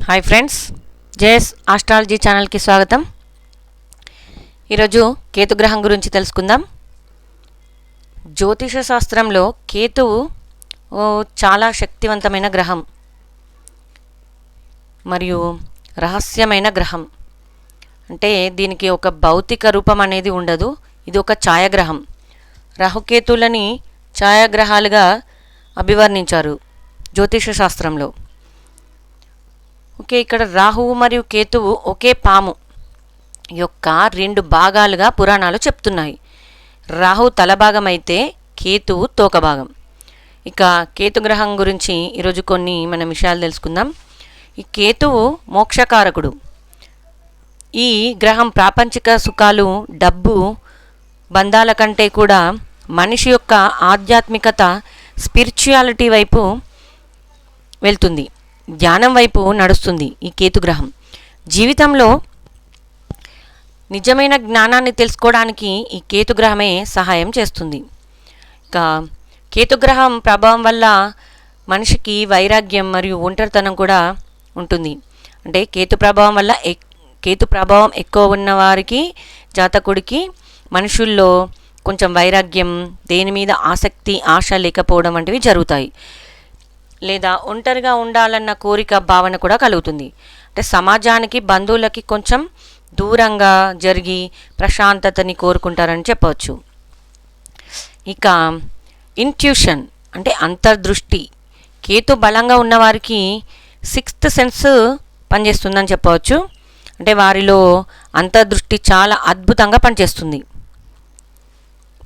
Hi friends, JS astrology ఛానల్కి స్వాగతం. ఈరోజు కేతుగ్రహం గురించి తెలుసుకుందాం. జ్యోతిష శాస్త్రంలో కేతువు చాలా శక్తివంతమైన గ్రహం మరియు రహస్యమైన గ్రహం. అంటే దీనికి ఒక భౌతిక రూపం అనేది ఉండదు. ఇది ఒక ఛాయాగ్రహం. రాహుకేతువులని ఛాయాగ్రహాలుగా అభివర్ణించారు జ్యోతిష శాస్త్రంలో. ఓకే, ఇక్కడ రాహువు మరియు కేతువు ఒకే పాము యొక్క 2 భాగాలుగా పురాణాలు చెప్తున్నాయి. రాహు తల భాగం అయితే కేతువు తోక భాగం. ఇక కేతుగ్రహం గురించి ఈరోజు కొన్ని మనం విషయాలు తెలుసుకుందాం. ఈ కేతువు మోక్షకారకుడు. ఈ గ్రహం ప్రాపంచిక సుఖాలు, డబ్బు, బంధాల కంటే కూడా మనిషి యొక్క ఆధ్యాత్మికత, స్పిరిచువాలిటీ వైపు వెళ్తుంది, ధ్యానం వైపు నడుస్తుంది. ఈ కేతుగ్రహం జీవితంలో నిజమైన జ్ఞానాన్ని తెలుసుకోవడానికి ఈ కేతుగ్రహమే సహాయం చేస్తుంది. ఇక కేతుగ్రహం ప్రభావం వల్ల మనిషికి వైరాగ్యం మరియు ఒంటరితనం కూడా ఉంటుంది. అంటే కేతు ప్రభావం ఎక్కువ ఉన్నవారికి, జాతకుడికి మనుషుల్లో కొంచెం వైరాగ్యం, దేని మీద ఆసక్తి, ఆశ లేకపోవడం వంటివి జరుగుతాయి. లేదా ఒంటరిగా ఉండాలన్న కోరిక, భావన కూడా కలుగుతుంది. అంటే సమాజానికి, బంధువులకి కొంచెం దూరంగా జరిగి ప్రశాంతతని కోరుకుంటారని చెప్పవచ్చు. ఇక ఇంట్యూషన్ అంటే అంతర్దృష్టి. కేతు బలంగా ఉన్నవారికి 6th సెన్స్ పనిచేస్తుందని చెప్పవచ్చు. అంటే వారిలో అంతర్దృష్టి చాలా అద్భుతంగా పనిచేస్తుంది.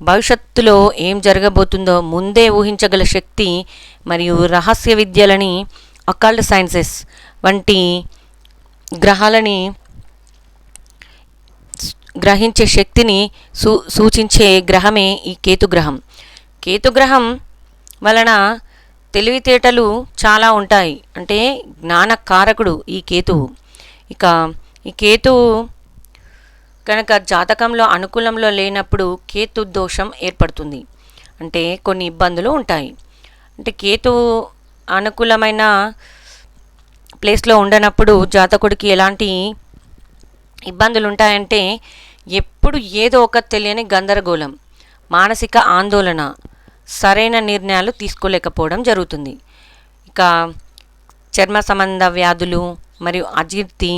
భవిష్యత్తులో ఏం జరగబోతుందో ముందే ఊహించగల శక్తి మరియు రహస్య విద్యలని, అకల్ట్ సైన్సెస్ వంటి గ్రహాలని గ్రహించే శక్తిని సూచించే గ్రహమే ఈ కేతుగ్రహం. కేతుగ్రహం వలన తెలివితేటలు చాలా ఉంటాయి. అంటే జ్ఞానకారకుడు ఈ కేతువు. ఇక ఈ కేతువు కనుక జాతకంలో అనుకూలంలో లేనప్పుడు కేతు దోషం ఏర్పడుతుంది. అంటే కొన్ని ఇబ్బందులు ఉంటాయి. అంటే కేతువు అనుకూలమైన ప్లేస్లో ఉండనప్పుడు జాతకుడికి ఎలాంటి ఇబ్బందులు ఉంటాయంటే ఎప్పుడు ఏదో ఒక తెలియని గందరగోళం, మానసిక ఆందోళన, సరైన నిర్ణయాలు తీసుకోలేకపోవడం జరుగుతుంది. ఇక చర్మ సంబంధ వ్యాధులు మరియు అజీర్తి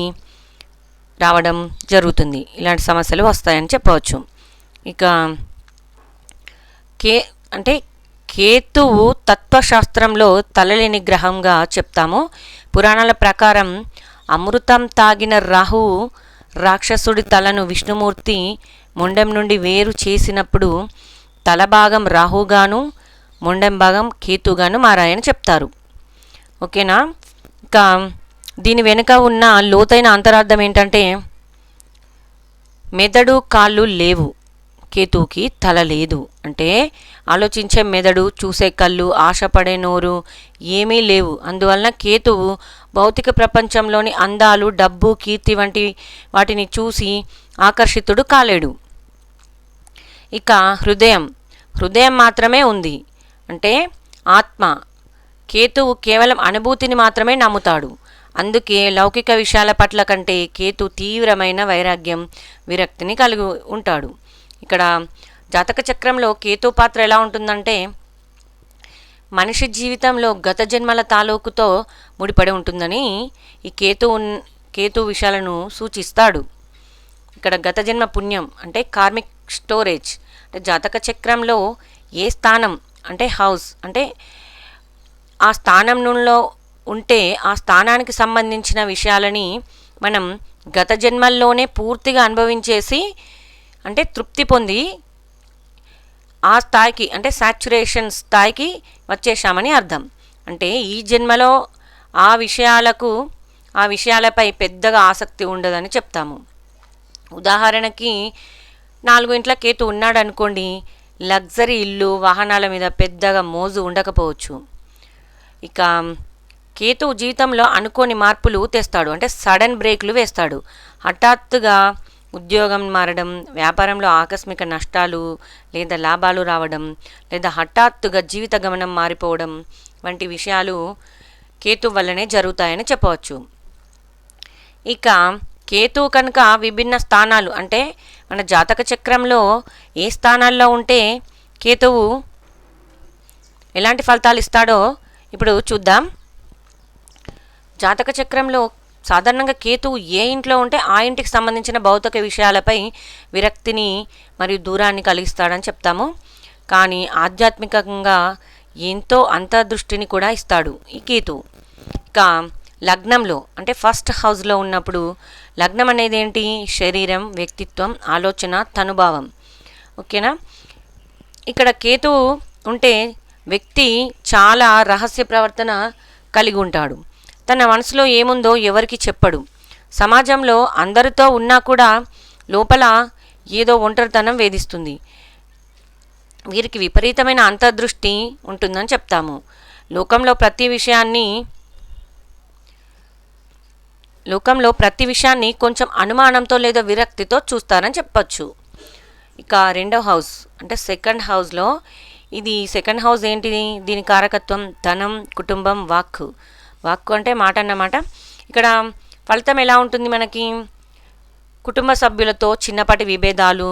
రావడం జరుగుతుంది. ఇలాంటి సమస్యలు వస్తాయని చెప్పవచ్చు. ఇక కేతువు తత్వశాస్త్రంలో తలలేని గ్రహంగా చెప్తాము. పురాణాల ప్రకారం అమృతం తాగిన రాహువు రాక్షసుడి తలను విష్ణుమూర్తి మొండెం నుండి వేరు చేసినప్పుడు తల భాగం రాహుగాను, మొండెం భాగం కేతుగాను మారాయని చెప్తారు. ఓకేనా. ఇక దీని వెనుక ఉన్న లోతైన అంతరార్థం ఏంటంటే మెదడు, కాళ్ళు లేవు, కేతువుకి తల లేదు. అంటే ఆలోచించే మెదడు, చూసే కళ్ళు, ఆశపడే నోరు ఏమీ లేవు. అందువలన కేతువు భౌతిక ప్రపంచంలోని అందాలు, డబ్బు, కీర్తి వంటి వాటిని చూసి ఆకర్షితుడు కాలేడు. ఇక హృదయం మాత్రమే ఉంది. అంటే ఆత్మ. కేతువు కేవలం అనుభూతిని మాత్రమే నమ్ముతాడు. అందుకే లౌకిక విషయాల పట్ల కంటే కేతు తీవ్రమైన వైరాగ్యం, విరక్తిని కలిగి ఉంటాడు. ఇక్కడ జాతక చక్రంలో కేతు పాత్ర ఎలా ఉంటుందంటే మనిషి జీవితంలో గత జన్మల తాలూకుతో ముడిపడి ఉంటుందని ఈ కేతు విషయాలను సూచిస్తాడు. ఇక్కడ గత జన్మ పుణ్యం అంటే కార్మిక్ స్టోరేజ్. అంటే జాతక చక్రంలో ఏ స్థానం అంటే హౌస్ అంటే ఆ స్థానంలో ఉంటే ఆ స్థానానికి సంబంధించిన విషయాలని మనం గత జన్మల్లోనే పూర్తిగా అనుభవించేసి అంటే తృప్తి పొంది ఆ స్థాయికి అంటే సాచ్యురేషన్ స్థాయికి వచ్చేసామని అర్థం. అంటే ఈ జన్మలో ఆ విషయాలపై పెద్దగా ఆసక్తి ఉండదని చెప్తాము. ఉదాహరణకి 4 ఇంట్ల కేతు ఉన్నాడు అనుకోండి, లగ్జరీ ఇల్లు, వాహనాల మీద పెద్దగా మోజు ఉండకపోవచ్చు. ఇక కేతు జీవితంలో అనుకోని మార్పులు తెస్తాడు. అంటే సడన్ బ్రేక్లు వేస్తాడు. హఠాత్తుగా ఉద్యోగం మారడం, వ్యాపారంలో ఆకస్మిక నష్టాలు లేదా లాభాలు రావడం, లేదా హఠాత్తుగా జీవిత గమనం మారిపోవడం వంటి విషయాలు కేతు వల్లనే జరుగుతాయని చెప్పవచ్చు. ఇక కేతు కనుక విభిన్న స్థానాలు అంటే మన జాతక చక్రంలో ఏ స్థానాల్లో ఉంటే కేతువు ఎలాంటి ఫలితాలు ఇస్తాడో ఇప్పుడు చూద్దాం. జాతక చక్రంలో సాధారణంగా కేతువు ఏ ఇంట్లో ఉంటే ఆ ఇంటికి సంబంధించిన భౌతిక విషయాలపై విరక్తిని మరియు దూరాన్ని కలిగిస్తాడని చెప్తాము. కానీ ఆధ్యాత్మికంగా ఎంతో అంతర్దృష్టిని కూడా ఇస్తాడు ఈ కేతువు. ఇక లగ్నంలో అంటే ఫస్ట్ హౌస్లో ఉన్నప్పుడు, లగ్నం అనేది ఏంటి? శరీరం, వ్యక్తిత్వం, ఆలోచన, తనుభావం. ఓకేనా? ఇక్కడ కేతువు ఉంటే వ్యక్తి చాలా రహస్య ప్రవర్తన కలిగి ఉంటాడు. తన మనసులో ఏముందో ఎవరికి చెప్పడు. సమాజంలో అందరితో ఉన్నా కూడా లోపల ఏదో ఒంటరితనం వేధిస్తుంది. వీరికి విపరీతమైన అంతర్దృష్టి ఉంటుందని చెప్తాము. లోకంలో ప్రతి విషయాన్ని కొంచెం అనుమానంతో లేదా విరక్తితో చూస్తారని చెప్పచ్చు. ఇక రెండో హౌస్ అంటే సెకండ్ హౌస్లో, ఇది సెకండ్ హౌస్ ఏంటిది? దీని కారకత్వం ధనం, కుటుంబం, వాక్కు. వాక్కు అంటే మాట అన్నమాట. ఇక్కడ ఫలితం ఎలా ఉంటుంది మనకి? కుటుంబ సభ్యులతో చిన్నపాటి విభేదాలు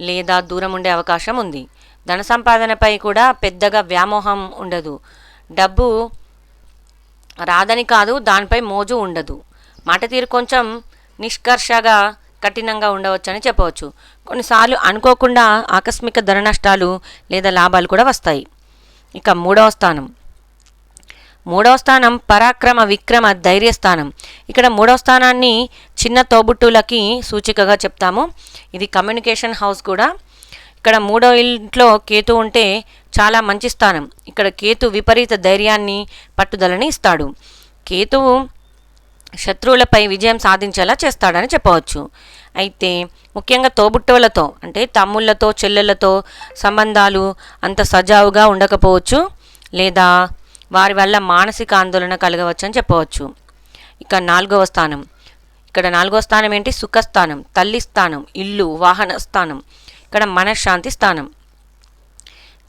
లేదా దూరం ఉండే అవకాశం ఉంది. ధన సంపాదనపై కూడా పెద్దగా వ్యామోహం ఉండదు. డబ్బు రాదని కాదు, దానిపై మోజు ఉండదు. మాట తీరు కొంచెం నిష్కర్షగా కఠినంగా ఉండవచ్చని చెప్పవచ్చు. కొన్నిసార్లు అనుకోకుండా ఆకస్మిక ధన నష్టాలు లేదా లాభాలు కూడా వస్తాయి. ఇక మూడవ స్థానం పరాక్రమ, విక్రమ, ధైర్య స్థానం. ఇక్కడ మూడవ స్థానాన్ని చిన్న తోబుట్టులకి సూచికగా చెప్తాము. ఇది కమ్యూనికేషన్ హౌస్ కూడా. ఇక్కడ మూడో ఇంట్లో కేతు ఉంటే చాలా మంచి స్థానం. ఇక్కడ కేతు విపరీత ధైర్యాన్ని, పట్టుదలని ఇస్తాడు. కేతువు శత్రువులపై విజయం సాధించేలా చేస్తాడని చెప్పవచ్చు. అయితే ముఖ్యంగా తోబుట్టువులతో అంటే తమ్ముళ్ళతో, చెల్లెళ్ళతో సంబంధాలు అంత సజావుగా ఉండకపోవచ్చు, లేదా వారి వల్ల మానసిక ఆందోళన కలగవచ్చు అని చెప్పవచ్చు. ఇక నాలుగవ స్థానం ఏంటి? సుఖస్థానం, తల్లి స్థానం, ఇల్లు, వాహన స్థానం. ఇక్కడ మనశ్శాంతి స్థానం.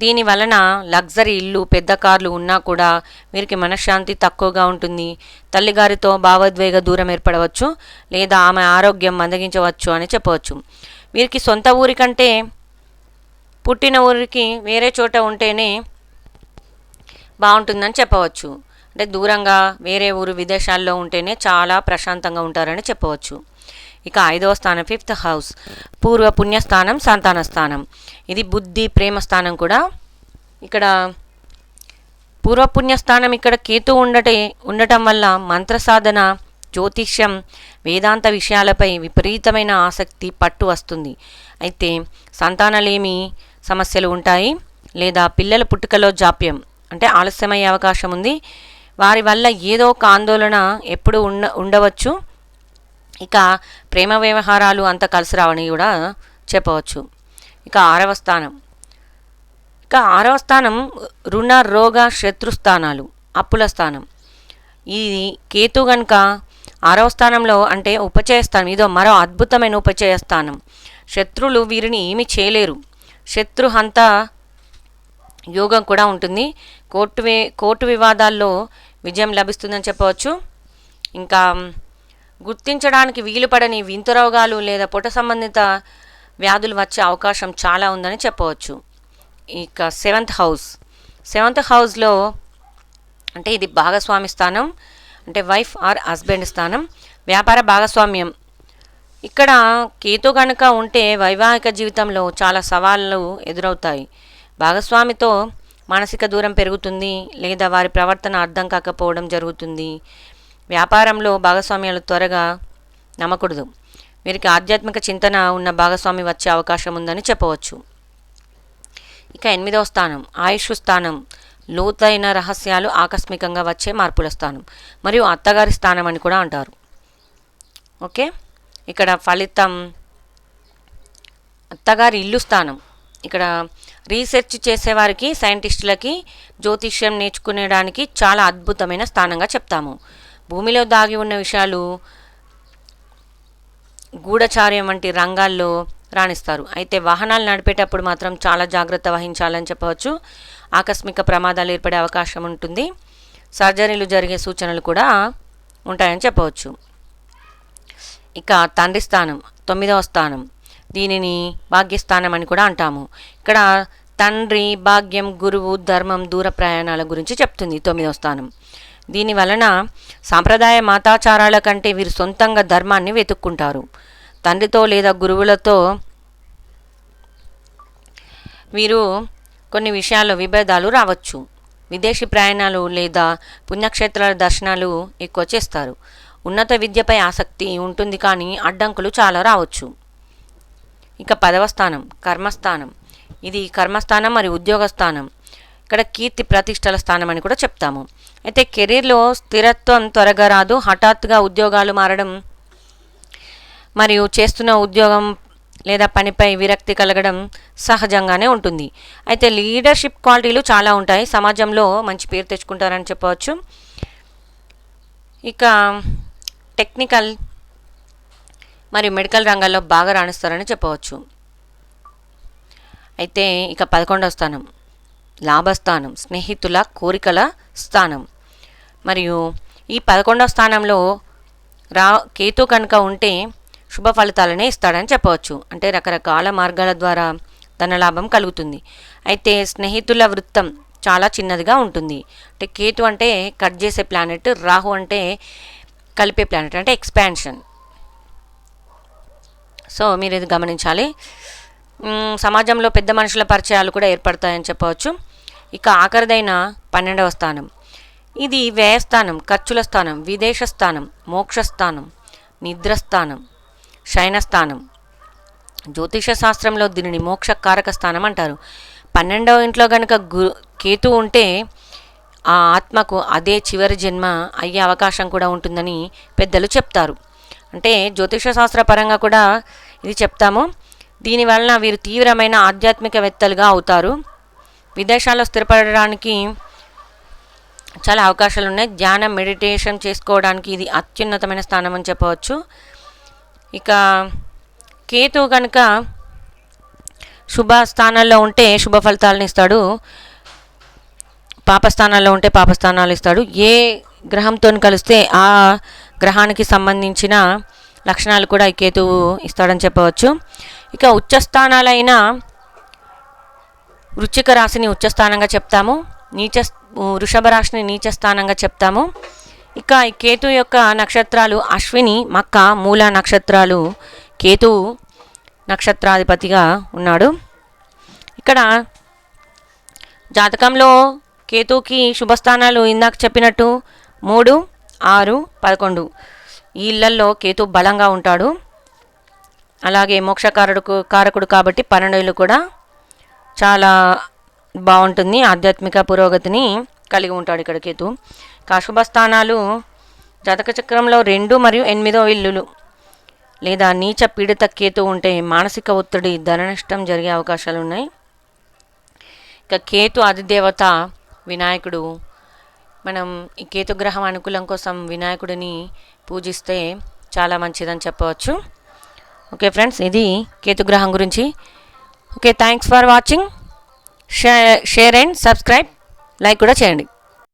దీని వలన లగ్జరీ ఇల్లు, పెద్ద కార్లు ఉన్నా కూడా వీరికి మనశ్శాంతి తక్కువగా ఉంటుంది. తల్లిగారితో భావోద్వేగ దూరం ఏర్పడవచ్చు, లేదా ఆమె ఆరోగ్యం మందగించవచ్చు అని చెప్పవచ్చు. వీరికి సొంత ఊరి కంటే పుట్టిన ఊరికి వేరే చోట ఉంటేనే బాగుంటుందని చెప్పవచ్చు. అంటే దూరంగా వేరే ఊరు, విదేశాల్లో ఉంటేనే చాలా ప్రశాంతంగా ఉంటారని చెప్పవచ్చు. ఇక ఐదవ స్థానం ఫిఫ్త్ హౌస్, పూర్వ పుణ్యస్థానం, సంతాన స్థానం. ఇది బుద్ధి, ప్రేమ స్థానం కూడా. ఇక్కడ పూర్వపుణ్యస్థానం ఇక్కడ కేతు ఉండటం వల్ల మంత్ర సాధన, జ్యోతిష్యం, వేదాంత విషయాలపై విపరీతమైన ఆసక్తి, పట్టు వస్తుంది. అయితే సంతానలేమి సమస్యలు ఉంటాయి, లేదా పిల్లల పుట్టుకలో జాప్యం అంటే ఆలస్యమయ్యే అవకాశం ఉంది. వారి వల్ల ఏదో ఒక ఆందోళన ఎప్పుడు ఉండవచ్చు. ఇక ప్రేమ వ్యవహారాలు అంత కలిసి రావని కూడా చెప్పవచ్చు. ఇక ఆరవ స్థానం రుణ, రోగ, శత్రుస్థానాలు, అప్పుల స్థానం. ఇది కేతు కనుక ఆరవ స్థానంలో అంటే ఉపచయ స్థానం. ఇదో మరో అద్భుతమైన ఉపచయ స్థానం. శత్రులు వీరిని ఏమీ చేయలేరు. శత్రుహంత యోగం కూడా ఉంటుంది. కోర్టు వివాదాల్లో విజయం లభిస్తుందని చెప్పవచ్చు. ఇంకా గుర్తించడానికి వీలుపడని వింత రోగాలు లేదా పొట్ట సంబంధిత వ్యాధులు వచ్చే అవకాశం చాలా ఉందని చెప్పవచ్చు. ఇక సెవెంత్ హౌస్లో అంటే ఇది భాగస్వామి స్థానం, అంటే వైఫ్ ఆర్ హస్బెండ్ స్థానం, వ్యాపార భాగస్వామ్యం. ఇక్కడ కేతు కనుక ఉంటే వైవాహిక జీవితంలో చాలా సవాళ్ళు ఎదురవుతాయి. భాగస్వామితో మానసిక దూరం పెరుగుతుంది, లేదా వారి ప్రవర్తన అర్థం కాకపోవడం జరుగుతుంది. వ్యాపారంలో భాగస్వామ్యాలు త్వరగా నమ్మకూడదు. వీరికి ఆధ్యాత్మిక చింతన ఉన్న భాగస్వామి వచ్చే అవకాశం ఉందని చెప్పవచ్చు. ఇక ఎనిమిదవ స్థానం ఆయుష్ స్థానం, లోతైన రహస్యాలు, ఆకస్మికంగా వచ్చే మార్పుల స్థానం, మరియు అత్తగారి స్థానం అని కూడా అంటారు. ఓకే, ఇక్కడ ఫలితం అత్తగారి ఇల్లు స్థానం. ఇక్కడ రీసెర్చ్ చేసేవారికి, సైంటిస్టులకి జ్యోతిష్యం నేర్చుకునేడానికి చాలా అద్భుతమైన స్థానంగా చెప్తాము. భూమిలో దాగి ఉన్న విషయాలు గూఢచార్యం వంటి రంగాల్లో రాణిస్తారు. అయితే వాహనాలు నడిపేటప్పుడు మాత్రం చాలా జాగ్రత్త వహించాలని చెప్పవచ్చు. ఆకస్మిక ప్రమాదాలు ఏర్పడే అవకాశం ఉంటుంది. సర్జరీలు జరిగే సూచనలు కూడా ఉంటాయని చెప్పవచ్చు. ఇక తండ్రి స్థానం 9వ స్థానం, దీనిని భాగ్యస్థానం అని కూడా అంటాము. ఇక్కడ తండ్రి, భాగ్యం, గురువు, ధర్మం, దూర ప్రయాణాల గురించి చెప్తుంది 9వ స్థానం. దీని వలన సాంప్రదాయ మతాచారాల కంటే వీరు సొంతంగా ధర్మాన్ని వెతుక్కుంటారు. తండ్రితో లేదా గురువులతో వీరు కొన్ని విషయాల్లో విభేదాలు రావచ్చు. విదేశీ ప్రయాణాలు లేదా పుణ్యక్షేత్రాల దర్శనాలు ఎక్కువ చేస్తారు. ఉన్నత విద్యపై ఆసక్తి ఉంటుంది కానీ అడ్డంకులు చాలా రావచ్చు. ఇక 10వ స్థానం కర్మస్థానం. ఇది కర్మస్థానం మరియు ఉద్యోగ స్థానం. ఇక్కడ కీర్తి ప్రతిష్టల స్థానం అని కూడా చెప్తాము. అయితే కెరీర్లో స్థిరత్వం త్వరగా రాదు. హఠాత్తుగా ఉద్యోగాలు మారడం మరియు చేస్తున్న ఉద్యోగం లేదా పనిపై విరక్తి కలగడం సహజంగానే ఉంటుంది. అయితే లీడర్షిప్ క్వాలిటీలు చాలా ఉంటాయి. సమాజంలో మంచి పేరు తెచ్చుకుంటారని చెప్పవచ్చు. ఇక టెక్నికల్ మరియు మెడికల్ రంగాల్లో బాగా రాణిస్తారని చెప్పవచ్చు. అయితే ఇక 11వ స్థానం లాభస్థానం, స్నేహితుల కోరికల స్థానం. మరియు ఈ 11వ స్థానంలో కేతు కనుక ఉంటే శుభ ఫలితాలనే ఇస్తాడని చెప్పవచ్చు. అంటే రకరకాల మార్గాల ద్వారా ధనలాభం కలుగుతుంది. అయితే స్నేహితుల వృత్తం చాలా చిన్నదిగా ఉంటుంది. అంటే కేతు అంటే కట్ చేసే ప్లానెట్, రాహు అంటే కలిపే ప్లానెట్, అంటే ఎక్స్పాన్షన్. సో మీరు ఇది గమనించాలి. సమాజంలో పెద్ద మనుషుల పరిచయాలు కూడా ఏర్పడతాయని చెప్పవచ్చు. ఇక ఆఖరిదైన 12వ స్థానం, ఇది వ్యయస్థానం, ఖర్చుల స్థానం, విదేశ స్థానం, మోక్షస్థానం, నిద్రస్థానం, శయనస్థానం. జ్యోతిష శాస్త్రంలో దీనిని మోక్షకారక స్థానం అంటారు. 12వ ఇంట్లో కనుక కేతు ఉంటే ఆ ఆత్మకు అదే చివరి జన్మ అయ్యే అవకాశం కూడా ఉంటుందని పెద్దలు చెప్తారు. అంటే జ్యోతిష శాస్త్ర పరంగా కూడా ఇది చెప్తాము. దీనివలన వీరు తీవ్రమైన ఆధ్యాత్మికవేత్తలుగా అవుతారు. విదేశాల్లో స్థిరపడడానికి చాలా అవకాశాలు ఉన్నాయి. ధ్యానం, మెడిటేషన్ చేసుకోవడానికి ఇది అత్యున్నతమైన స్థానం అని చెప్పవచ్చు. ఇక కేతు కనుక శుభ స్థానాల్లో ఉంటే శుభ ఫలితాలను ఇస్తాడు. పాపస్థానాల్లో ఉంటే పాపస్థానాలు ఇస్తాడు. ఏ గ్రహంతో కలిస్తే ఆ గ్రహానికి సంబంధించిన లక్షణాలు కూడా ఈ కేతువు ఇస్తాడని చెప్పవచ్చు. ఇక ఉచ్చస్థానాలైన వృశ్చిక రాశిని ఉచ్చస్థానంగా చెప్తాము, వృషభ రాశిని నీచస్థానంగా చెప్తాము. ఇక ఈ కేతు యొక్క నక్షత్రాలు అశ్విని, మక్క, మూల నక్షత్రాలు. కేతువు నక్షత్రాధిపతిగా ఉన్నాడు. ఇక్కడ జాతకంలో కేతుకి శుభస్థానాలు ఇందాక చెప్పినట్టు 3, 6, 11 ఈ ఇళ్లల్లో కేతు బలంగా ఉంటాడు. అలాగే కారకుడు కాబట్టి 12 ఇల్లు కూడా చాలా బాగుంటుంది. ఆధ్యాత్మిక పురోగతిని కలిగి ఉంటాడు ఇక్కడ కేతు. అశుభ స్థానాలు జాతక చక్రంలో 2 మరియు 8వ ఇల్లులు లేదా నీచ పీడిత కేతు ఉంటే మానసిక ఒత్తిడి, ధన నష్టం జరిగే అవకాశాలు ఉన్నాయి. ఇక కేతు అధిదేవత వినాయకుడు. మనం ఈ కేతుగ్రహం అనుకూలం కోసం వినాయకుడిని పూజిస్తే చాలా మంచిదని చెప్పవచ్చు. ఓకే ఫ్రెండ్స్, ఇది కేతుగ్రహం గురించి. Okay, thanks for watching. Share and subscribe, like కూడా చేయండి.